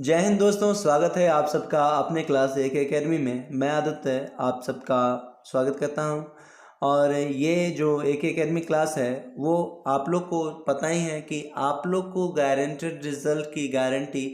जय हिंद दोस्तों, स्वागत है आप सबका अपने क्लास एक एकेडमी में। मैं आदित्य आप सबका स्वागत करता हूं। और ये जो एक एकेडमी क्लास है वो आप लोग को पता ही है कि आप लोग को गारंटेड रिजल्ट की गारंटी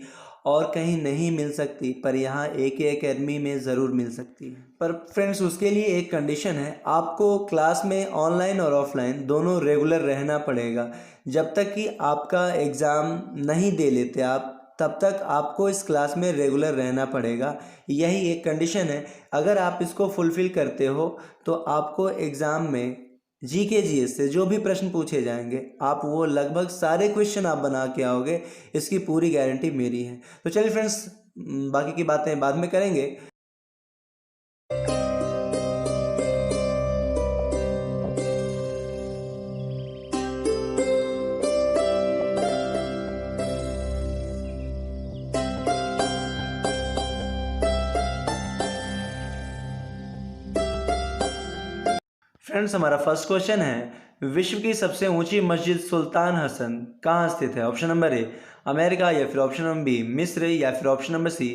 और कहीं नहीं मिल सकती, पर यहाँ एक एकेडमी में ज़रूर मिल सकती है। पर फ्रेंड्स, उसके लिए एक कंडीशन है, आपको क्लास में ऑनलाइन और ऑफलाइन दोनों रेगुलर रहना पड़ेगा। जब तक कि आपका एग्ज़ाम नहीं दे लेते आप, तब तक आपको इस क्लास में रेगुलर रहना पड़ेगा। यही एक कंडीशन है। अगर आप इसको फुलफ़िल करते हो तो आपको एग्ज़ाम में जीके जीएस से जो भी प्रश्न पूछे जाएंगे, आप वो लगभग सारे क्वेश्चन आप बना के आओगे, इसकी पूरी गारंटी मेरी है। तो चलिए फ्रेंड्स, बाकी की बातें बाद में करेंगे। फ्रेंड्स, हमारा फर्स्ट क्वेश्चन है, विश्व की सबसे ऊंची मस्जिद सुल्तान हसन कहाँ स्थित है? ऑप्शन नंबर ए अमेरिका, या फिर ऑप्शन नंबर बी मिस्र, या फिर ऑप्शन नंबर सी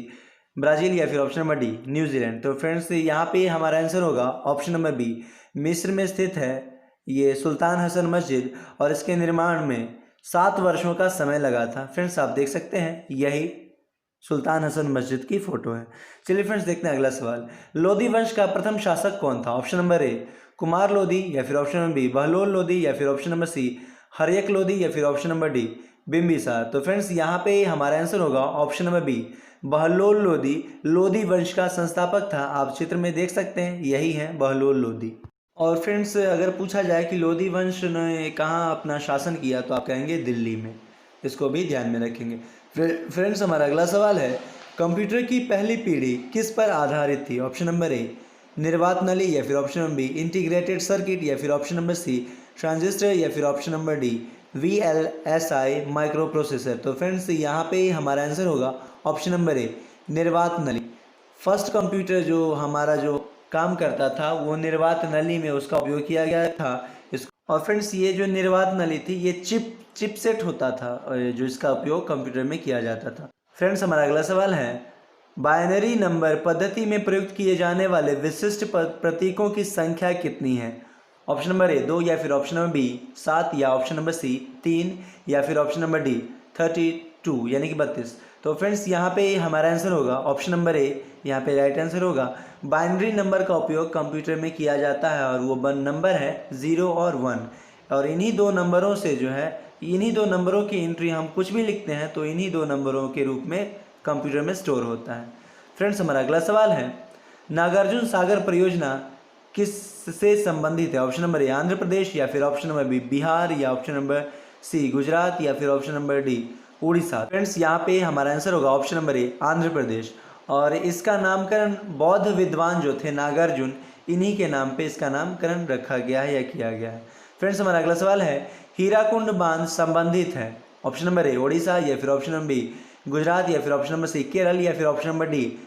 ब्राज़ील, या फिर ऑप्शन नंबर डी न्यूजीलैंड। तो फ्रेंड्स, यहाँ पे हमारा आंसर होगा ऑप्शन नंबर बी, मिस्र में स्थित है ये सुल्तान हसन मस्जिद, और इसके निर्माण में 7 वर्षों का समय लगा था। फ्रेंड्स, आप देख सकते हैं यही सुल्तान हसन मस्जिद की फोटो है। चलिए फ्रेंड्स, देखते हैं अगला सवाल। लोधी वंश का प्रथम शासक कौन था? Option number A Kumar Lodhi, या फिर option number B Bahlol Lodhi, या फिर option number C Haryak Lodhi, या फिर ऑप्शन नंबर डी बिंबिसार। तो फ्रेंड्स, यहाँ पे हमारा आंसर होगा option number B, Bahlol Lodhi Lodhi वंश का संस्थापक था। आप चित्र में देख सकते हैं, यही है बहलोल लोधी। और फ्रेंड्स, अगर पूछा जाए कि लोधी वंश ने कहाँ अपना शासन किया, तो आप कहेंगे दिल्ली में। इसको भी ध्यान में रखेंगे। फ्रेंड्स, हमारा अगला सवाल है, कंप्यूटर की पहली पीढ़ी किस पर आधारित थी? ऑप्शन नंबर ए निर्वात नली, या फिर option number be integrated circuit, या फिर ऑप्शन नंबर सी ट्रांजिस्टर, या फिर option number D VLSI micro processor. तो फ्रेंड्स, यहाँ पे हमारा आंसर होगा ऑप्शन नंबर ए निर्वात नली। फर्स्ट कंप्यूटर जो हमारा जो काम करता था वो निर्वात नली में उसका उपयोग किया गया था। और फ्रेंड्स, ये जो निर्वात नली थी ये चिपसेट होता था, जो इसका उपयोग कंप्यूटर में किया जाता था। फ्रेंड्स, हमारा अगला सवाल है, बाइनरी नंबर पद्धति में प्रयुक्त किए जाने वाले विशिष्ट प्रतीकों की संख्या कितनी है? ऑप्शन नंबर ए 2, या फिर ऑप्शन नंबर बी 7, या ऑप्शन नंबर सी 3, या फिर ऑप्शन नंबर डी 32 यानी कि 32। तो फ्रेंड्स, यहाँ पे हमारा आंसर होगा ऑप्शन नंबर ए, यहाँ पे राइट आंसर होगा। बाइनरी नंबर का उपयोग कंप्यूटर में किया जाता है और वो नंबर है 0 और 1। और इन्हीं दो नंबरों से जो है, इन्हीं दो नंबरों की एंट्री हम कुछ भी लिखते हैं तो इन्हीं दो नंबरों के रूप में कंप्यूटर में स्टोर होता है। फ्रेंड्स, हमारा अगला सवाल है, नागार्जुन सागर परियोजना किस से संबंधित है? ऑप्शन नंबर ए आंध्र प्रदेश, या फिर ऑप्शन नंबर बी बिहार, या ऑप्शन नंबर सी गुजरात, या फिर option number D Orissa. Friends, यहाँ पे हमारा आंसर होगा ऑप्शन नंबर ए आंध्र प्रदेश। और इसका नामकरण बौद्ध विद्वान जो थे नागार्जुन, इन्हीं के नाम पे इसका नामकरण रखा गया है या किया गया है। फ्रेंड्स, हमारा अगला सवाल है, हीराकुंड बांध संबंधित है? ऑप्शन नंबर ए उड़ीसा, या फिर ऑप्शन नंबर बी गुजरात, या फिर ऑप्शन नंबर सी केरल, या फिर ऑप्शन नंबर डी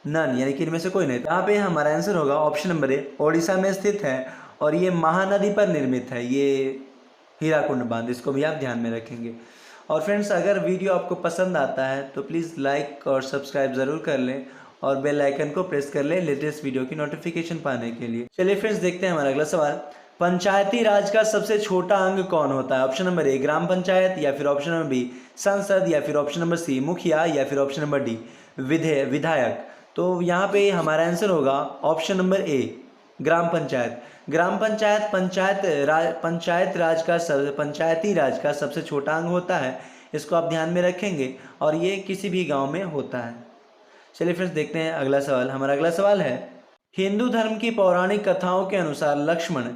नन यानी कि इनमें से कोई नहीं। यहाँ पे हमारा आंसर होगा ऑप्शन नंबर ए ओडिशा में स्थित है, और ये महानदी पर निर्मित है ये हीराकुंड बांध। इसको भी आप ध्यान में रखेंगे। और फ्रेंड्स, अगर वीडियो आपको पसंद आता है तो प्लीज़ लाइक और सब्सक्राइब ज़रूर कर लें, और बेल आइकन को प्रेस कर लें लेटेस्ट वीडियो की नोटिफिकेशन पाने के लिए। चलिए फ्रेंड्स, देखते हैं हमारा अगला सवाल, पंचायती राज का सबसे छोटा अंग कौन होता है? ऑप्शन नंबर ए ग्राम पंचायत, या फिर ऑप्शन नंबर बी संसद, या फिर ऑप्शन नंबर सी मुखिया, या फिर ऑप्शन नंबर डी विधायक। तो यहाँ पे हमारा आंसर होगा ऑप्शन नंबर ए ग्राम पंचायत। ग्राम पंचायत पंचायती राज का सबसे छोटा अंग होता है। इसको आप ध्यान में रखेंगे, और ये किसी भी गांव में होता है। चलिए फ्रेंड्स, देखते हैं अगला सवाल। हमारा अगला सवाल है, हिंदू धर्म की पौराणिक कथाओं के अनुसार लक्ष्मण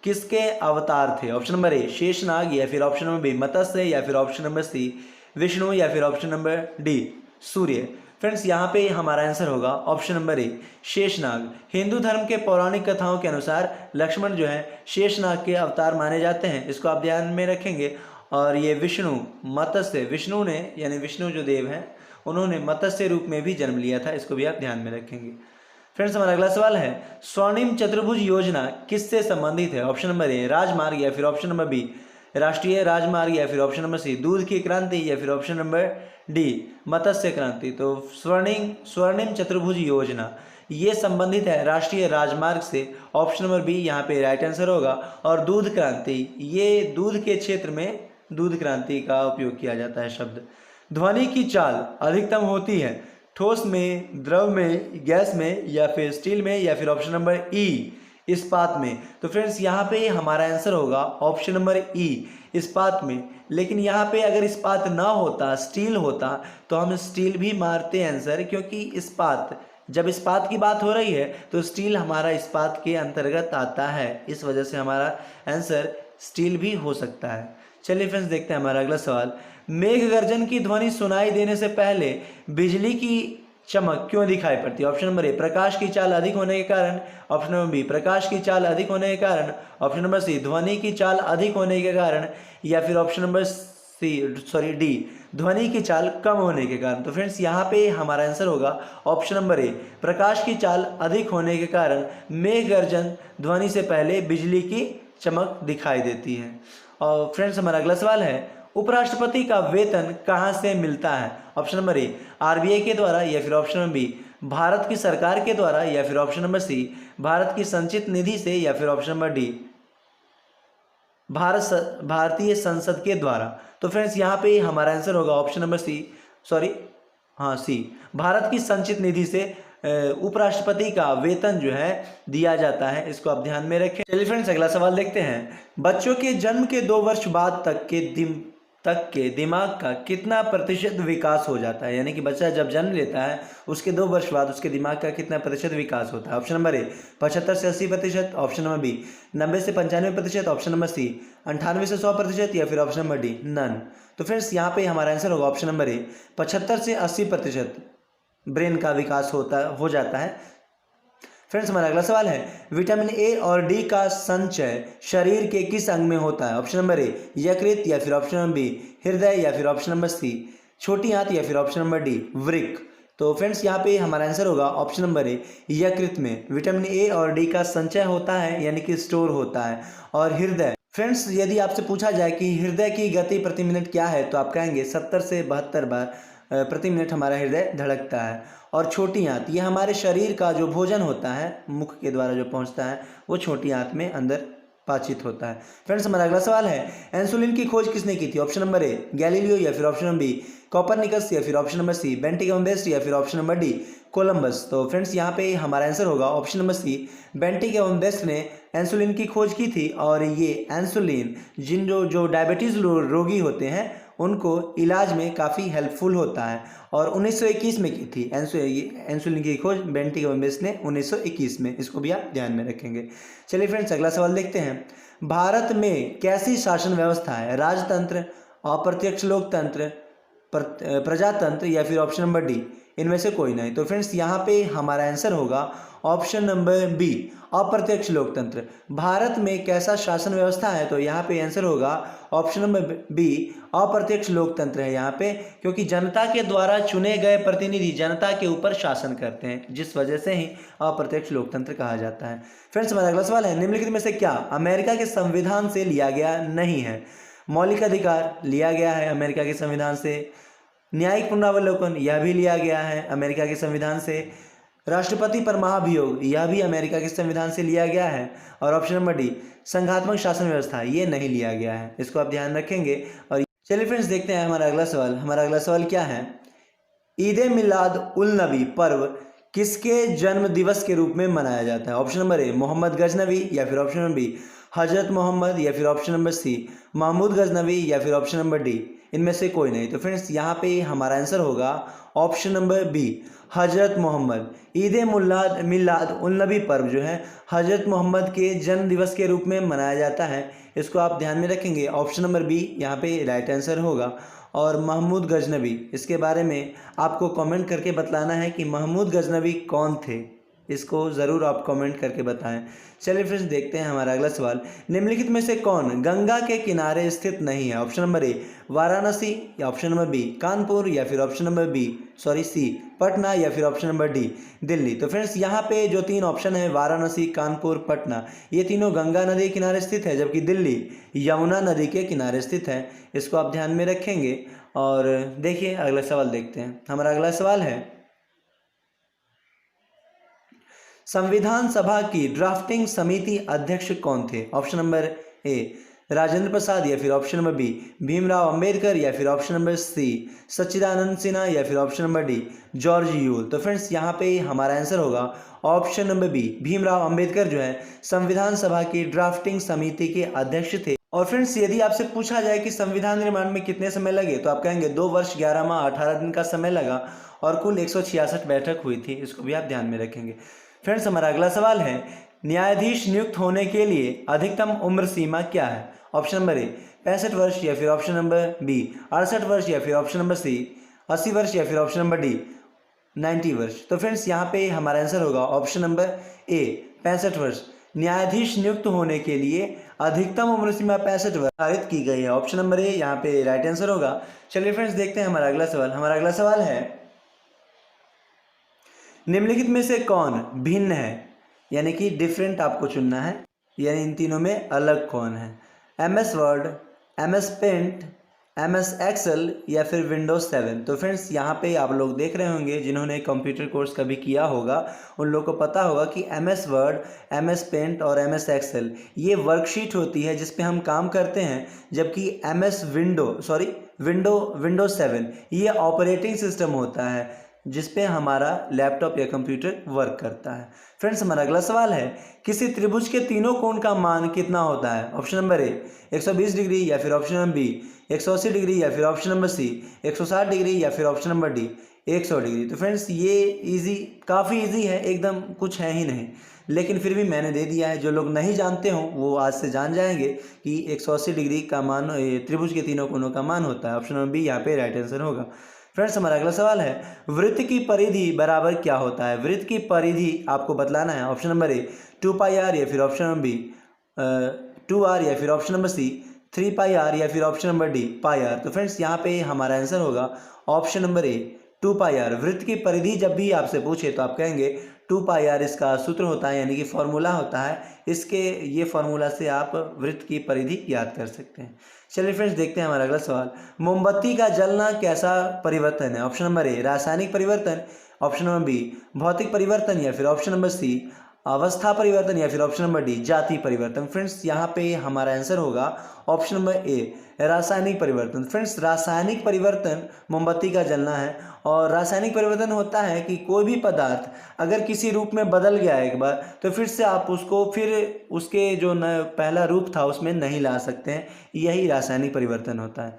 किसके अवतार थे? ऑप्शन नंबर ए शेषनाग, या फिर ऑप्शन नंबर बी मत्स्य, या फिर ऑप्शन नंबर सी विष्णु, या फिर ऑप्शन नंबर डी सूर्य। फ्रेंड्स, यहाँ पे हमारा आंसर होगा ऑप्शन नंबर ए शेषनाग। हिंदू धर्म के पौराणिक कथाओं के अनुसार लक्ष्मण जो है शेषनाग के अवतार माने जाते हैं। इसको आप ध्यान में रखेंगे। और ये विष्णु ने, यानी विष्णु जो देव हैं, उन्होंने मत्स्य रूप में भी जन्म लिया था। इसको भी आप ध्यान में रखेंगे। फ्रेंड्स, हमारा अगला सवाल है, स्वर्णिम चतुर्भुज योजना किससे संबंधित है? ऑप्शन नंबर ए राजमार्ग, या फिर ऑप्शन नंबर बी राष्ट्रीय राजमार्ग, या फिर ऑप्शन नंबर सी दूध की क्रांति, या फिर ऑप्शन नंबर डी मत्स्य क्रांति। तो स्वर्णिम चतुर्भुज योजना ये संबंधित है राष्ट्रीय राजमार्ग से, ऑप्शन नंबर बी यहाँ पे राइट आंसर होगा। और दूध क्रांति, ये दूध के क्षेत्र में दूध क्रांति का उपयोग किया जाता है शब्द। ध्वनि की चाल अधिकतम होती है ठोस में, द्रव में, गैस में, या फिर स्टील में, या फिर ऑप्शन नंबर ई इस्पात में। तो फ्रेंड्स यहाँ पे हमारा आंसर होगा ऑप्शन नंबर ई इस्पात में। लेकिन यहाँ पे अगर इस्पात ना होता, स्टील होता, तो हम स्टील भी मारते आंसर, क्योंकि इस्पात, जब इस्पात की बात हो रही है तो स्टील हमारा इस्पात के अंतर्गत आता है, इस वजह से हमारा आंसर स्टील भी हो सकता है। चलिए फ्रेंड्स देखते हैं हमारा अगला सवाल। मेघ गर्जन की ध्वनि सुनाई देने से पहले बिजली की चमक क्यों दिखाई पड़ती है? ऑप्शन नंबर ए प्रकाश की चाल अधिक होने के कारण, ऑप्शन नंबर बी प्रकाश की चाल अधिक होने के कारण, ऑप्शन नंबर सी ध्वनि की चाल अधिक होने के कारण, या फिर ऑप्शन नंबर डी ध्वनि की चाल कम होने के कारण। तो फ्रेंड्स यहाँ पे हमारा आंसर होगा ऑप्शन नंबर ए प्रकाश की चाल अधिक होने के कारण मेघ गर्जन ध्वनि से पहले बिजली की चमक दिखाई देती है। और फ्रेंड्स हमारा अगला सवाल है, उपराष्ट्रपति का वेतन कहाँ से मिलता है? ऑप्शन नंबर ए आरबीआई के द्वारा, या फिर ऑप्शन नंबर बी भारत की सरकार के द्वारा, या फिर ऑप्शन नंबर सी भारत की संचित निधि से, या फिर ऑप्शन नंबर डी भारतीय संसद के द्वारा। तो फ्रेंड्स यहाँ पे हमारा आंसर होगा ऑप्शन नंबर सी भारत की संचित निधि से उपराष्ट्रपति का वेतन जो है दिया जाता है, इसको आप ध्यान में रखें। चलिए फ्रेंड्स अगला सवाल देखते हैं। बच्चों के जन्म के 2 वर्ष बाद तक के दिमाग का कितना प्रतिशत विकास हो जाता है? यानी कि बच्चा जब जन्म लेता है उसके 2 वर्ष बाद उसके दिमाग का कितना प्रतिशत विकास होता है? ऑप्शन नंबर ए 75 से 80%, ऑप्शन नंबर बी 90 से 95%, ऑप्शन नंबर सी 98 से 100%, या फिर ऑप्शन नंबर डी नन। तो फ्रेंड्स यहाँ पे हमारा आंसर होगा ऑप्शन नंबर ए 75 से 80% ब्रेन का विकास हो जाता है। फ्रेंड्स हमारा अगला सवाल है, विटामिन ए और डी का संचय शरीर के किस अंग में होता है? ऑप्शन नंबर ए यकृत, या फिर ऑप्शन नंबर बी हृदय, या फिर ऑप्शन नंबर सी छोटी आंत, या फिर ऑप्शन नंबर डी वृक्क। तो फ्रेंड्स यहाँ पे हमारा आंसर होगा ऑप्शन नंबर ए यकृत में विटामिन ए और डी का संचय होता है, यानी कि स्टोर होता है। और हृदय, फ्रेंड्स यदि आपसे पूछा जाए कि हृदय की गति प्रति मिनट क्या है, तो आप कहेंगे 70 से 72 बार प्रति मिनट हमारा हृदय धड़कता है। और छोटी आंत, ये हमारे शरीर का जो भोजन होता है मुख के द्वारा जो पहुंचता है वो छोटी आंत में अंदर पाचित होता है। फ्रेंड्स हमारा अगला सवाल है, इंसुलिन की खोज किसने की थी? ऑप्शन नंबर ए गैलीलियो, या फिर ऑप्शन नंबर बी कोपरनिकस, या फिर ऑप्शन नंबर सी बेंटिकम वेस्ट, या फिर ऑप्शन नंबर डी कोलंबस। तो फ्रेंड्स यहाँ पे हमारा आंसर होगा ऑप्शन नंबर सी बेंटिकम वेस्ट ने इंसुलिन की खोज की थी। और ये इंसुलिन जिन जो डायबिटीज़ रोगी होते हैं उनको इलाज में काफ़ी हेल्पफुल होता है। और 1921 में की थी इंसुलिन की खोज बेंटिकम वेस्ट ने 1921 में, इसको भी आप ध्यान में रखेंगे। चलिए फ्रेंड्स अगला सवाल देखते हैं। भारत में कैसी शासन व्यवस्था है? राजतंत्र, अप्रत्यक्ष लोकतंत्र, प्रजातंत्र, या फिर ऑप्शन नंबर डी इनमें से कोई नहीं। तो फ्रेंड्स यहाँ पे हमारा आंसर होगा ऑप्शन नंबर बी अप्रत्यक्ष लोकतंत्र। भारत में कैसा शासन व्यवस्था है? तो यहाँ पे आंसर होगा ऑप्शन नंबर बी अप्रत्यक्ष लोकतंत्र है यहाँ पे, क्योंकि जनता के द्वारा चुने गए प्रतिनिधि जनता के ऊपर शासन करते हैं, जिस वजह से ही अप्रत्यक्ष लोकतंत्र कहा जाता है। फ्रेंड्स हमारा अगला सवाल है, निम्नलिखित में से क्या अमेरिका के संविधान से लिया गया नहीं है? मौलिक अधिकार लिया गया है अमेरिका के संविधान से, न्यायिक पुनरावलोकन यह भी लिया गया है अमेरिका के संविधान से, राष्ट्रपति पर महाभियोग यह भी अमेरिका के संविधान से लिया गया है, और ऑप्शन नंबर डी संघात्मक शासन व्यवस्था ये नहीं लिया गया है, इसको आप ध्यान रखेंगे। और चलिए फ्रेंड्स देखते हैं हमारा अगला सवाल। हमारा अगला सवाल क्या है, ईद ए मिलाद उल नबी पर्व किसके जन्म दिवस के रूप में मनाया जाता है? Option number A Mohammad Ghaznavi, या फिर option number B Hazrat Mohammad, या फिर option number C Mahmud Ghaznavi, या फिर ऑप्शन नंबर डी इनमें से कोई नहीं। तो फ्रेंड्स यहाँ पे हमारा आंसर होगा option number B Hazrat Mohammad. Eid ए मिलाद उल नबी पर्व जो है हजरत मोहम्मद के जन्म दिवस के रूप में मनाया जाता है, इसको आप ध्यान में रखेंगे। ऑप्शन नंबर बी यहाँ पे राइट आंसर होगा। और महमूद गजनवी, इसके बारे में आपको कमेंट करके बतलाना है कि महमूद गजनवी कौन थे, इसको ज़रूर आप कमेंट करके बताएं। चलिए फ्रेंड्स देखते हैं हमारा अगला सवाल। निम्नलिखित में से कौन गंगा के किनारे स्थित नहीं है? ऑप्शन नंबर ए वाराणसी, या ऑप्शन नंबर बी कानपुर, या फिर ऑप्शन नंबर सी पटना, या फिर ऑप्शन नंबर डी दिल्ली। तो फ्रेंड्स यहाँ पे जो 3 ऑप्शन है वाराणसी, कानपुर, पटना, ये तीनों गंगा नदी के किनारे स्थित है, जबकि दिल्ली यमुना नदी के किनारे स्थित है, इसको आप ध्यान में रखेंगे। और देखिए अगला सवाल देखते हैं। हमारा अगला सवाल है, संविधान सभा की ड्राफ्टिंग समिति अध्यक्ष कौन थे? Option number A Rajendra Prasad, या फिर option number B Bhimrao Ambedkar, या फिर option number C Sachchidanand Sinha, या फिर option number D George Yule. तो फ्रेंड्स यहाँ पे हमारा आंसर होगा option number B Bhimrao Ambedkar जो है संविधान सभा की ड्राफ्टिंग समिति के अध्यक्ष थे। और फ्रेंड्स यदि आपसे पूछा जाए कि संविधान निर्माण में कितने समय लगे, तो आप कहेंगे 2 वर्ष 11 माह 18 दिन का समय लगा और कुल 166 बैठक हुई थी। इसको भी आप ध्यान में रखेंगे। फ्रेंड्स हमारा अगला सवाल है, न्यायाधीश नियुक्त होने के लिए अधिकतम उम्र सीमा क्या है? ऑप्शन नंबर ए 65 वर्ष, या फिर ऑप्शन नंबर बी 68 वर्ष, या फिर ऑप्शन नंबर सी 80 वर्ष, या फिर ऑप्शन नंबर डी 90 वर्ष। तो फ्रेंड्स यहाँ पे हमारा आंसर होगा ऑप्शन नंबर ए 65 वर्ष। न्यायाधीश नियुक्त होने के लिए अधिकतम उम्र सीमा 65 वर्ष निर्धारित की गई है। ऑप्शन नंबर ए यहाँ पे राइट आंसर होगा। चलिए फ्रेंड्स देखते हैं हमारा अगला सवाल। हमारा अगला सवाल है, निम्नलिखित में से कौन भिन्न है? यानी कि डिफरेंट आपको चुनना है, यानी इन तीनों में अलग कौन है? MS word, MS paint, MS excel, या फिर विंडोज 7। तो फ्रेंड्स यहाँ पे आप लोग देख रहे होंगे, जिन्होंने कंप्यूटर कोर्स कभी किया होगा उन लोगों को पता होगा कि MS वर्ड, MS पेंट और MS एक्सेल ये वर्कशीट होती है जिस पे हम काम करते हैं, जबकि विंडोज 7 ये ऑपरेटिंग सिस्टम होता है जिस पे हमारा लैपटॉप या कंप्यूटर वर्क करता है। फ्रेंड्स हमारा अगला सवाल है, किसी त्रिभुज के तीनों कोण का मान कितना होता है? ऑप्शन नंबर ए 120 डिग्री, या फिर ऑप्शन नंबर बी 180 डिग्री, या फिर ऑप्शन नंबर सी 160 डिग्री, या फिर ऑप्शन नंबर डी 100 डिग्री। तो फ्रेंड्स ये काफ़ी ईजी है, एकदम कुछ है ही नहीं, लेकिन फिर भी मैंने दे दिया है। जो लोग नहीं जानते हों वो आज से जान जाएंगे कि 180 डिग्री का मान त्रिभुज के तीनों कोणों का मान होता है। ऑप्शन नंबर बी यहाँ पे राइट आंसर होगा। फ्रेंड्स हमारा अगला सवाल है, वृत्त की परिधि बराबर क्या होता है? वृत्त की परिधि आपको बतलाना है। ऑप्शन नंबर ए 2πr, या फिर ऑप्शन नंबर बी 2r, या फिर ऑप्शन नंबर सी 3πr, या फिर ऑप्शन नंबर डी πr। तो फ्रेंड्स यहाँ पे हमारा आंसर होगा ऑप्शन नंबर ए 2πr। वृत्त की परिधि जब भी आपसे पूछे तो आप कहेंगे 2πr इसका सूत्र होता है, यानी कि फॉर्मूला होता है। ये फॉर्मूला से आप वृत्त की परिधि याद कर सकते हैं। चलिए फ्रेंड्स देखते हैं हमारा अगला सवाल, मोमबत्ती का जलना कैसा परिवर्तन है? ऑप्शन नंबर ए रासायनिक परिवर्तन, ऑप्शन नंबर बी भौतिक परिवर्तन, या फिर ऑप्शन नंबर सी अवस्था परिवर्तन, या फिर ऑप्शन नंबर डी जाति परिवर्तन। फ्रेंड्स यहाँ पे हमारा आंसर होगा ऑप्शन नंबर ए रासायनिक परिवर्तन। फ्रेंड्स रासायनिक परिवर्तन मोमबत्ती का जलना है, और रासायनिक परिवर्तन होता है कि कोई भी पदार्थ अगर किसी रूप में बदल गया एक बार, तो फिर से आप उसको फिर उसके जो पहला रूप था उसमें नहीं ला सकते हैं। यही रासायनिक परिवर्तन होता है।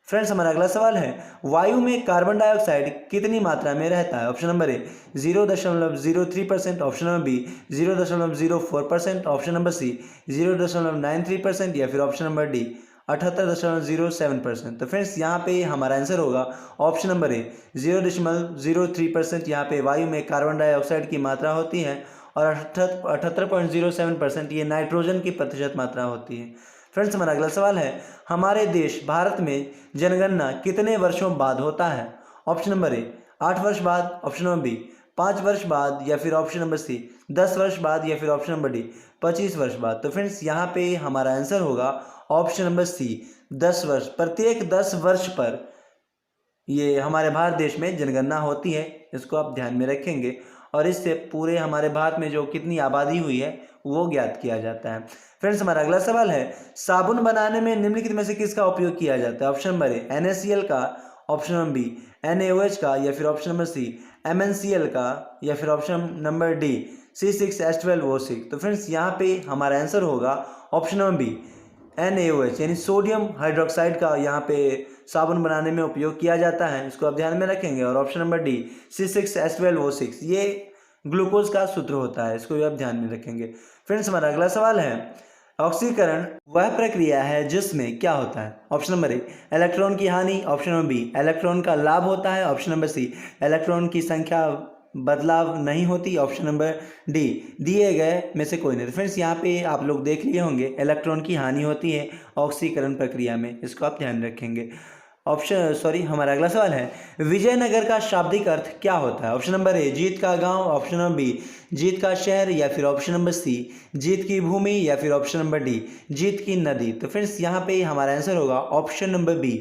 फ्रेंड्स हमारा अगला सवाल है, वायु में कार्बन डाइऑक्साइड कितनी मात्रा में रहता है? Option number A 0.03%, option number B 0.04%, option number C 0.93%, या फिर ऑप्शन नंबर डी 78.07%। तो फ्रेंड्स यहाँ पे हमारा आंसर होगा ऑप्शन नंबर ए 0.03%। यहाँ पे वायु में कार्बन डाइऑक्साइड की मात्रा होती है, और 78.07% ये नाइट्रोजन की प्रतिशत मात्रा होती है। फ्रेंड्स हमारा अगला सवाल है, हमारे देश भारत में जनगणना कितने वर्षों बाद होता है? ऑप्शन नंबर ए 8 वर्ष बाद, ऑप्शन नंबर बी 5 वर्ष बाद, या फिर ऑप्शन नंबर सी 10 वर्ष बाद, या फिर ऑप्शन नंबर डी 25 वर्ष बाद। तो फ्रेंड्स यहाँ पे हमारा आंसर होगा ऑप्शन नंबर सी 10 वर्ष। प्रत्येक 10 वर्ष पर ये हमारे भारत देश में जनगणना होती है। इसको आप ध्यान में रखेंगे, और इससे पूरे हमारे भारत में जो कितनी आबादी हुई है वो ज्ञात किया जाता है। फ्रेंड्स हमारा अगला सवाल है, साबुन बनाने में निम्नलिखित में से किसका उपयोग किया जाता है? ऑप्शन नंबर ए NaCl का, ऑप्शन नंबर बी NaOH का, या फिर ऑप्शन नंबर सी MnCl का, या फिर ऑप्शन नंबर डी C6H12O6। तो फ्रेंड्स यहाँ पे हमारा आंसर होगा ऑप्शन नंबर बी NaOH, यानी सोडियम हाइड्रोक्साइड का यहाँ पे साबुन बनाने में उपयोग किया जाता है। इसको आप ध्यान में रखेंगे। और ऑप्शन नंबर डी C6H12O6 ये ग्लूकोज का सूत्र होता है। इसको भी आप ध्यान में रखेंगे। फ्रेंड्स हमारा अगला सवाल है, ऑक्सीकरण वह प्रक्रिया है जिसमें क्या होता है? ऑप्शन नंबर ए इलेक्ट्रॉन की हानि, ऑप्शन नंबर बी इलेक्ट्रॉन का लाभ होता है, ऑप्शन नंबर सी इलेक्ट्रॉन की संख्या बदलाव नहीं होती, ऑप्शन नंबर डी दिए गए में से कोई नहीं। फ्रेंड्स यहाँ पे आप लोग देख लिए होंगे इलेक्ट्रॉन की हानि होती है ऑक्सीकरण प्रक्रिया में। इसको आप ध्यान रखेंगे। हमारा अगला सवाल है, विजयनगर का शाब्दिक अर्थ क्या होता है? ऑप्शन नंबर ए जीत का गांव, ऑप्शन नंबर बी जीत का शहर, या फिर ऑप्शन नंबर सी जीत की भूमि, या फिर ऑप्शन नंबर डी जीत की नदी। तो फ्रेंड्स यहाँ पे हमारा आंसर होगा ऑप्शन नंबर बी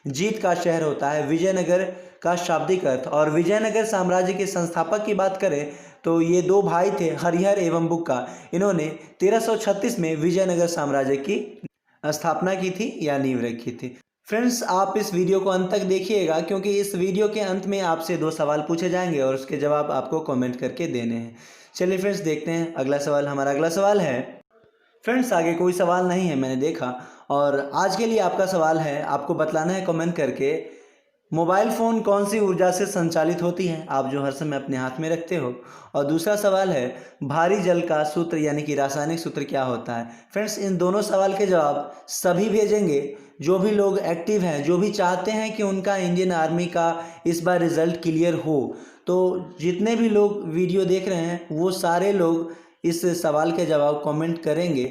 जीत का शहर होता है विजयनगर का शाब्दिक अर्थ। और विजयनगर साम्राज्य के संस्थापक की बात करें तो ये दो भाई थे, हरिहर एवं बुक्का। इन्होंने 1336 में विजयनगर साम्राज्य की स्थापना की थी या नींव रखी थी। फ्रेंड्स, आप इस वीडियो को अंत तक देखिएगा क्योंकि इस वीडियो के अंत में आपसे 2 सवाल पूछे जाएंगे और उसके जवाब आपको कमेंट करके देने हैं। चलिए फ्रेंड्स, देखते हैं अगला सवाल। हमारा अगला सवाल है, फ्रेंड्स आगे कोई सवाल नहीं है, मैंने देखा। और आज के लिए आपका सवाल है, आपको बतलाना है कमेंट करके, मोबाइल फ़ोन कौन सी ऊर्जा से संचालित होती है, आप जो हर समय अपने हाथ में रखते हो। और दूसरा सवाल है, भारी जल का सूत्र यानी कि रासायनिक सूत्र क्या होता है। फ्रेंड्स, इन दोनों सवाल के जवाब सभी भेजेंगे जो भी लोग एक्टिव हैं, जो भी चाहते हैं कि उनका इंडियन आर्मी का इस बार रिज़ल्ट क्लियर हो। तो जितने भी लोग वीडियो देख रहे हैं वो सारे लोग इस सवाल के जवाब कमेंट करेंगे।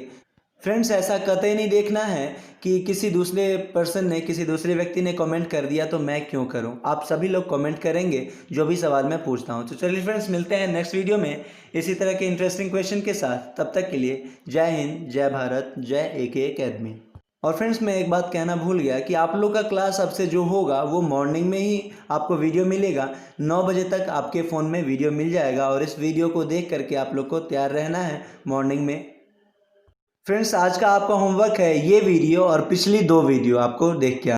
फ्रेंड्स, ऐसा कतई नहीं देखना है कि किसी दूसरे पर्सन ने, किसी दूसरे व्यक्ति ने कमेंट कर दिया तो मैं क्यों करूं। आप सभी लोग कमेंट करेंगे जो भी सवाल मैं पूछता हूं। तो चलिए फ्रेंड्स, मिलते हैं नेक्स्ट वीडियो में इसी तरह के इंटरेस्टिंग क्वेश्चन के साथ। तब तक के लिए जय हिंद, जय भारत, जय एके एकेडमी। और फ्रेंड्स, मैं एक बात कहना भूल गया कि आप लोग का क्लास अब से जो होगा वो मॉर्निंग में ही आपको वीडियो मिलेगा। 9 बजे तक आपके फ़ोन में वीडियो मिल जाएगा और इस वीडियो को देख करके आप लोग को तैयार रहना है मॉर्निंग में। फ्रेंड्स, आज का आपका होमवर्क है ये वीडियो और पिछली 2 वीडियो आपको देख के